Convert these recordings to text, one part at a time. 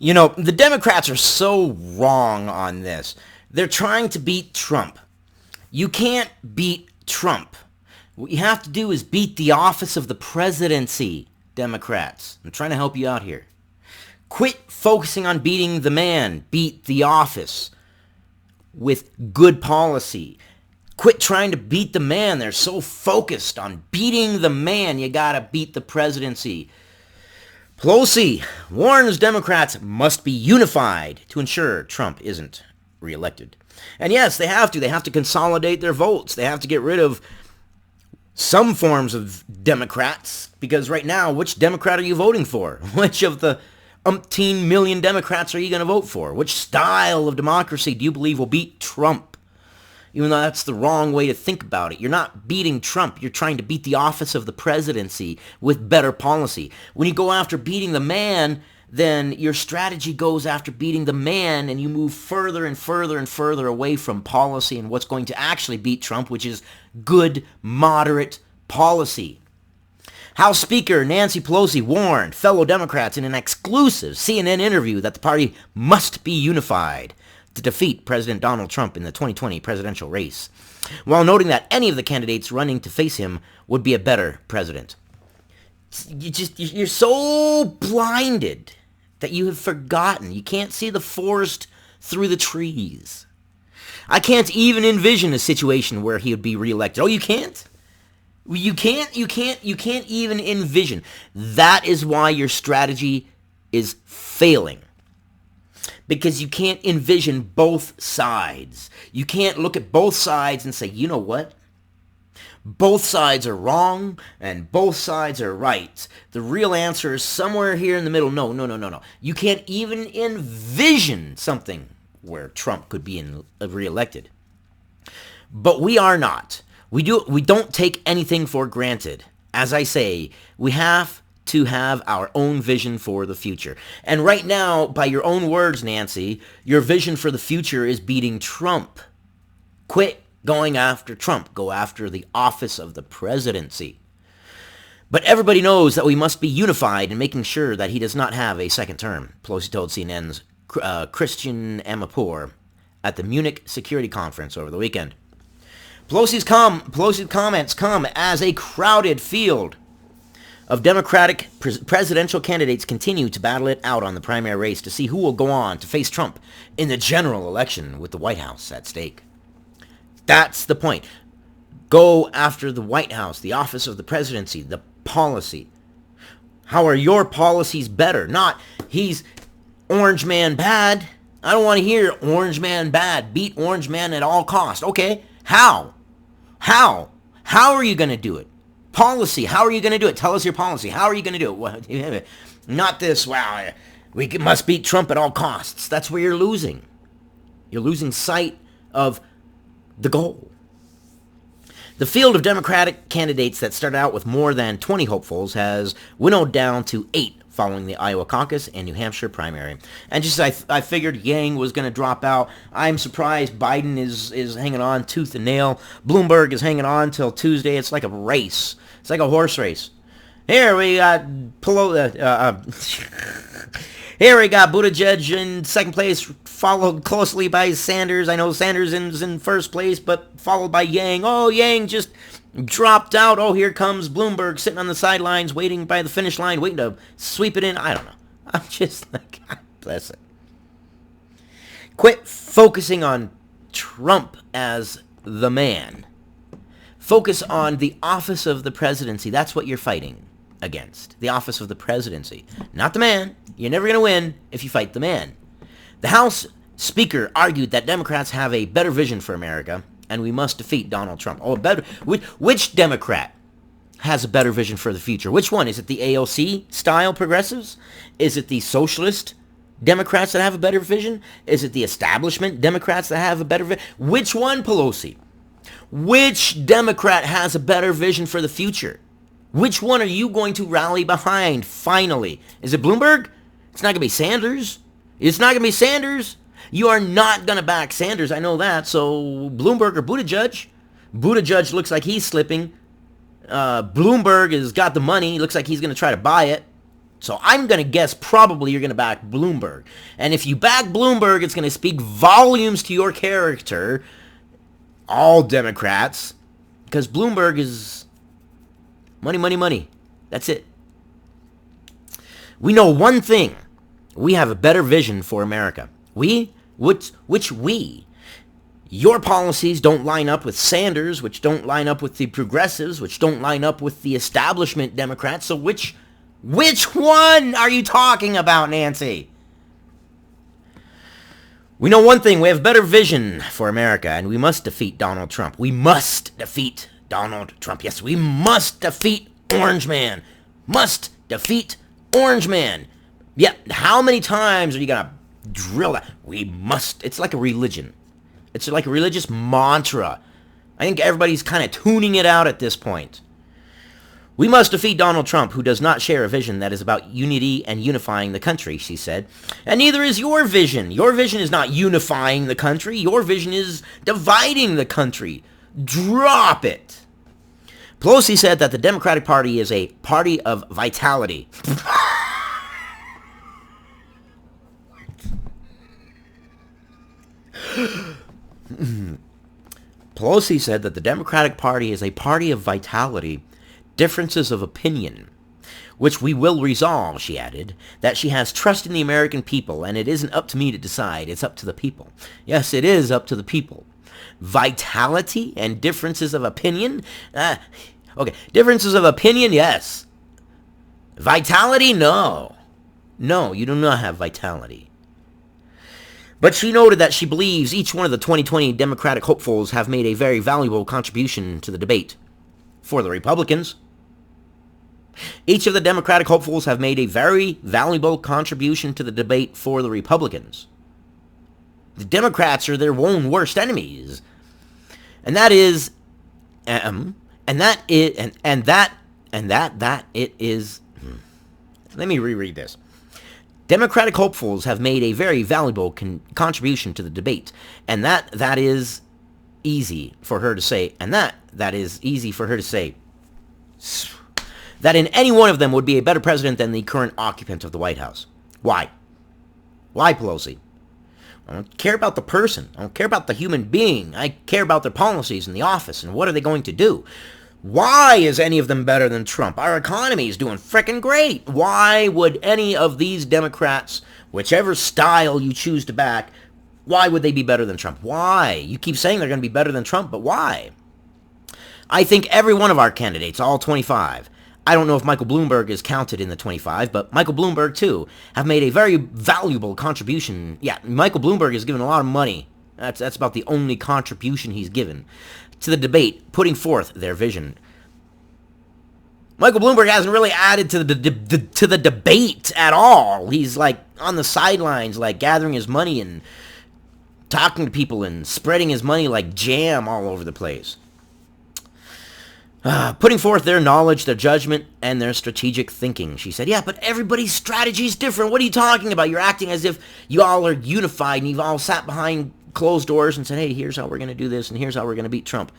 You know, the Democrats are so wrong on this. They're trying to beat Trump. You can't beat Trump. What you have to do is beat the office of the presidency, Democrats. I'm trying to help you out here. Quit focusing on beating the man. Beat the office with good policy. Quit trying to beat the man. They're so focused on beating the man. You gotta beat the presidency. Pelosi warns Democrats must be unified to ensure Trump isn't reelected. And yes, they have to. They have to consolidate their votes. They have to get rid of some forms of Democrats, because right now, which Democrat are you voting for? Which of the umpteen million Democrats are you going to vote for? Which style of democracy do you believe will beat Trump? Even though that's the wrong way to think about it. You're not beating Trump. You're trying to beat the office of the presidency with better policy. When you go after beating the man, then your strategy goes after beating the man, and you move further and further and further away from policy and what's going to actually beat Trump, which is good, moderate policy. House Speaker Nancy Pelosi warned fellow Democrats in an exclusive CNN interview that the party must be unified to defeat President Donald Trump in the 2020 presidential race, while noting that any of the candidates running to face him would be a better president. You're so blinded that you have forgotten. You can't see the forest through the trees. I can't even envision a situation where he would be reelected. Oh, you can't? You can't even envision. That is why your strategy is failing. Because you can't envision both sides. You can't look at both sides and say, you know what? Both sides are wrong and both sides are right. The real answer is somewhere here in the middle. No. You can't even envision something where Trump could be reelected. But we are not. We don't take anything for granted. As I say, we have to have our own vision for the future. And right now, by your own words, Nancy, your vision for the future is beating Trump. Quit going after Trump. Go after the office of the presidency. But everybody knows that we must be unified in making sure that he does not have a second term, Pelosi told CNN's Christian Amanpour at the Munich Security Conference over the weekend. Pelosi's comments come as a crowded field of Democratic presidential candidates continue to battle it out on the primary race to see who will go on to face Trump in the general election with the White House at stake. That's the point. Go after the White House, the office of the presidency, the policy. How are your policies better? Not, he's Orange Man bad. I don't want to hear Orange Man bad. Beat Orange Man at all costs. Okay, how? How are you going to do it? Policy, how are you going to do it? Tell us your policy. How are you going to do it? Well, not this, wow, we must beat Trump at all costs. That's where you're losing. You're losing sight of the goal. The field of Democratic candidates that started out with more than 20 hopefuls has winnowed down to 8 following the Iowa caucus and New Hampshire primary. And just I figured Yang was going to drop out. I'm surprised Biden is hanging on tooth and nail. Bloomberg is hanging on till Tuesday. It's like a race. It's like a horse race. Here we got Here we got Buttigieg in second place, followed closely by Sanders. I know Sanders is in first place, but followed by Yang. Oh, Yang just dropped out. Oh, here comes Bloomberg sitting on the sidelines, waiting by the finish line, waiting to sweep it in. I don't know. I'm just like, God bless it. Quit focusing on Trump as the man. Focus on the office of the presidency. That's what you're fighting against. The office of the presidency. Not the man. You're never going to win if you fight the man. The House Speaker argued that Democrats have a better vision for America, and we must defeat Donald Trump. Oh, better. Which Democrat has a better vision for the future? Which one? Is it the AOC-style progressives? Is it the socialist Democrats that have a better vision? Is it the establishment Democrats that have a better vision? Which one, Pelosi? Which Democrat has a better vision for the future? Which one are you going to rally behind, finally? Is it Bloomberg? It's not going to be Sanders. It's not going to be Sanders. You are not going to back Sanders, I know that. So Bloomberg or Buttigieg? Buttigieg looks like he's slipping. Bloomberg has got the money. Looks like he's going to try to buy it. So I'm going to guess probably you're going to back Bloomberg. And if you back Bloomberg, it's going to speak volumes to your character, all Democrats, because Bloomberg is money, money, money. That's it. We know one thing. We have a better vision for America. Which we? Your policies don't line up with Sanders, which don't line up with the progressives, which don't line up with the establishment Democrats. So which one are you talking about, Nancy? We know one thing. We have better vision for America, and we must defeat Donald Trump. We must defeat Donald Trump. Yes, we must defeat Orange Man. Must defeat Orange Man. Yeah, how many times are you going to drill that? We must. It's like a religion. It's like a religious mantra. I think everybody's kind of tuning it out at this point. We must defeat Donald Trump, who does not share a vision that is about unity and unifying the country, she said. And neither is your vision. Your vision is not unifying the country. Your vision is dividing the country. Drop it. Pelosi said that the Democratic Party is a party of vitality. Pelosi said that the Democratic Party is a party of vitality, differences of opinion, which we will resolve, she added, that she has trust in the American people, and it isn't up to me to decide, it's up to the people. Yes, it is up to the people. Vitality and differences of opinion? Okay, differences of opinion, yes. Vitality, no. No, you do not have vitality. But she noted that she believes each one of the 2020 Democratic hopefuls have made a very valuable contribution to the debate for the Republicans. Each of the Democratic hopefuls have made a very valuable contribution to the debate for the Republicans. The Democrats are their own worst enemies. And that is, let me reread this. Democratic hopefuls have made a very valuable contribution to the debate, and that is easy for her to say, and that is easy for her to say, that in any one of them would be a better president than the current occupant of the White House. Why? Why, Pelosi? I don't care about the person. I don't care about the human being. I care about their policies in the office, and what are they going to do? Why is any of them better than Trump? Our economy is doing frickin' great. Why would any of these Democrats, whichever style you choose to back, why would they be better than Trump? Why? You keep saying they're going to be better than Trump, but why? I think every one of our candidates, all 25, I don't know if Michael Bloomberg is counted in the 25, but Michael Bloomberg, too, have made a very valuable contribution. Yeah, Michael Bloomberg has given a lot of money. That's about the only contribution he's given to the debate, putting forth their vision. Michael Bloomberg hasn't really added to the debate at all. He's like on the sidelines, like gathering his money and talking to people and spreading his money like jam all over the place. Putting forth their knowledge, their judgment, and their strategic thinking. She said, yeah, but everybody's strategy is different. What are you talking about? You're acting as if you all are unified and you've all sat behind closed doors and said, hey, here's how we're going to do this and here's how we're going to beat Trump.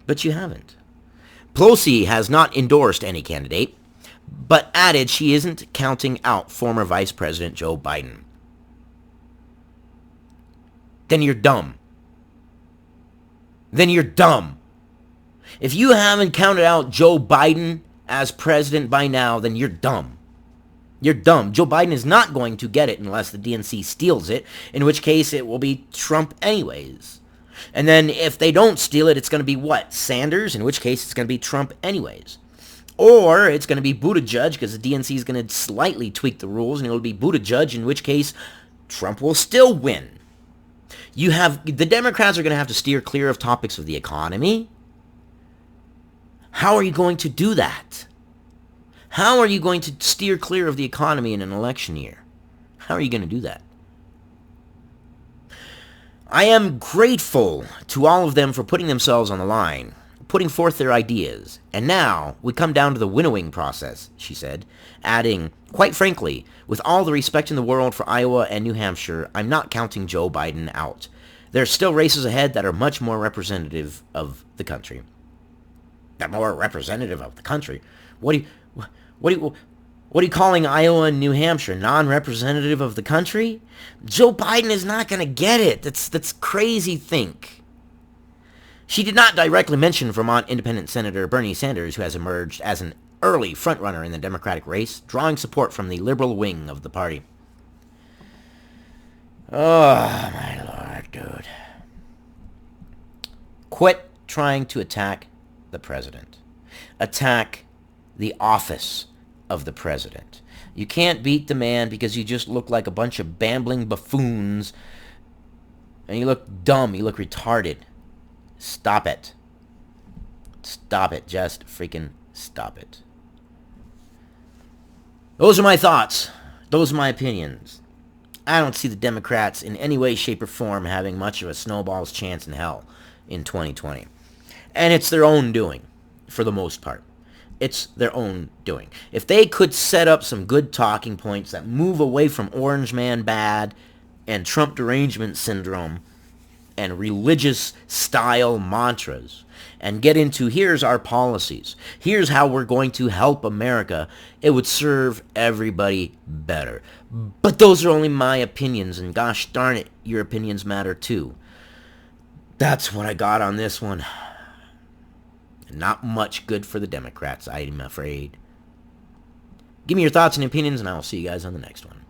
But you haven't. Pelosi has not endorsed any candidate, but added she isn't counting out former Vice President Joe Biden. Then you're dumb. Then you're dumb. If you haven't counted out Joe Biden as president by now, then you're dumb. You're dumb. Joe Biden is not going to get it unless the DNC steals it, in which case it will be Trump anyways. And then if they don't steal it, it's going to be what? Sanders, in which case it's going to be Trump anyways. Or it's going to be Buttigieg, because the DNC is going to slightly tweak the rules, and it'll be Buttigieg, in which case Trump will still win. The Democrats are going to have to steer clear of topics of the economy. How are you going to do that? How are you going to steer clear of the economy in an election year? How are you going to do that? I am grateful to all of them for putting themselves on the line, putting forth their ideas. And now we come down to the winnowing process, she said, adding, quite frankly, with all the respect in the world for Iowa and New Hampshire, I'm not counting Joe Biden out. There's still races ahead that are much more representative of the country. That more representative of the country? What do What are you calling Iowa and New Hampshire? Non-representative of the country? Joe Biden is not going to get it. That's crazy think. She did not directly mention Vermont Independent Senator Bernie Sanders, who has emerged as an early frontrunner in the Democratic race, drawing support from the liberal wing of the party. Oh, my Lord, dude. Quit trying to attack the president. Attack the office of the president. You can't beat the man because you just look like a bunch of bambling buffoons and you look dumb, you look retarded. Stop it. Stop it. Just freaking stop it. Those are my thoughts. Those are my opinions. I don't see the Democrats in any way, shape, or form having much of a snowball's chance in hell in 2020. And it's their own doing, for the most part. It's their own doing. If they could set up some good talking points that move away from Orange Man bad and Trump derangement syndrome and religious style mantras and get into here's our policies, here's how we're going to help America, it would serve everybody better. But those are only my opinions, and gosh darn it, your opinions matter too. That's what I got on this one. Not much good for the Democrats, I'm afraid. Give me your thoughts and opinions, and I will see you guys on the next one.